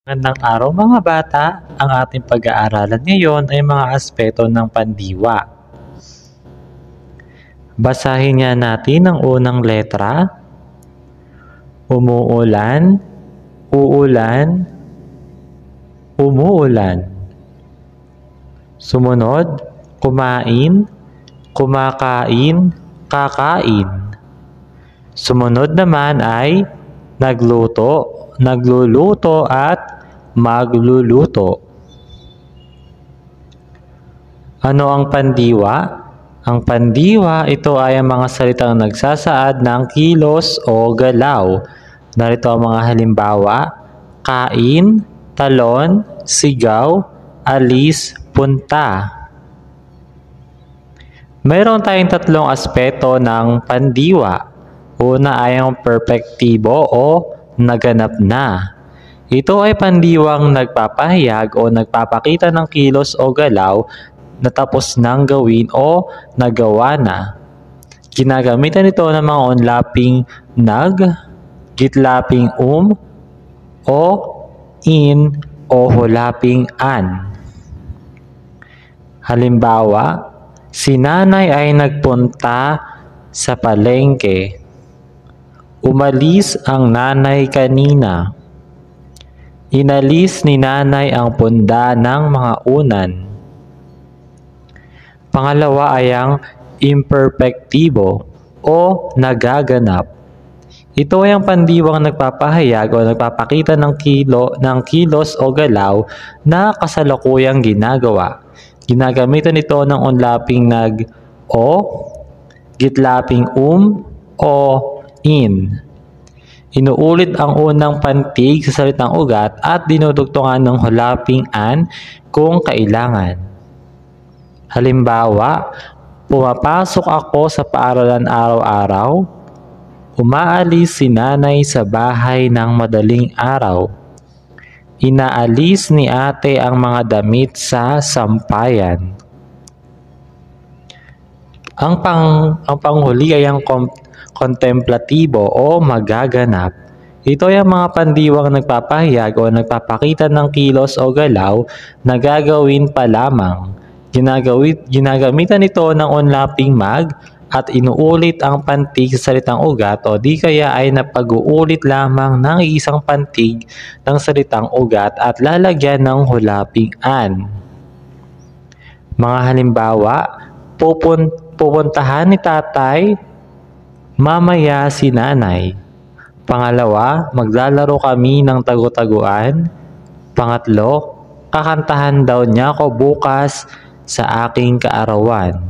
Magandang araw mga bata, ang ating pag-aaralan ngayon ay mga aspeto ng pandiwa. Basahin niya natin ang unang letra. Umuulan, uulan, umuulan. Sumunod, kumain, kumakain, kakain. Sumunod naman ay nagluto, nagluluto at magluluto. Ano ang pandiwa? Ang pandiwa, ito ay ang mga salitang nagsasaad ng kilos o galaw. Narito ang mga halimbawa: kain, talon, sigaw, alis, punta. Mayroon tayong tatlong aspeto ng pandiwa. Una ay ang perpektibo o naganap na. Ito ay pandiwang nagpapahayag o nagpapakita ng kilos o galaw na tapos nang gawin o nagawa na. Ginagamitan ito ng mga onlaping nag, gitlaping o in o hulaping an. Halimbawa, si nanay ay nagpunta sa palengke. Umalis ang nanay kanina. Inalis ni nanay ang punda ng mga unan. Pangalawa ay ang imperpektibo o nagaganap. Ito ay ang pandiwang nagpapahayag o nagpapakita ng kilos o galaw na kasalukuyang ginagawa. Ginagamitan ito ng onlaping nag o, gitlaping o in. Inuulit ang unang pantig sa salitang ugat at dinudugtungan ng hulaping an kung kailangan. Halimbawa, pumapasok ako sa paaralan araw-araw. Umaalis si nanay sa bahay ng madaling araw. Inaalis ni ate ang mga damit sa sampayan. Ang panghuli ay ang kontemplatibo o magaganap. Ito ay ang mga pandiwang nagpapahayag o nagpapakita ng kilos o galaw na gagawin pa lamang. Ginagamitan ito ng onlaping mag at inuulit ang pantig sa salitang ugat o di kaya ay napag-uulit lamang ng isang pantig ng salitang ugat at lalagyan ng hulaping an. Mga halimbawa, pupuntahan ni tatay mamaya si nanay. Pangalawa, maglalaro kami ng tagu-taguan. Pangatlo, kakantahan daw niya ako bukas sa aking kaarawan.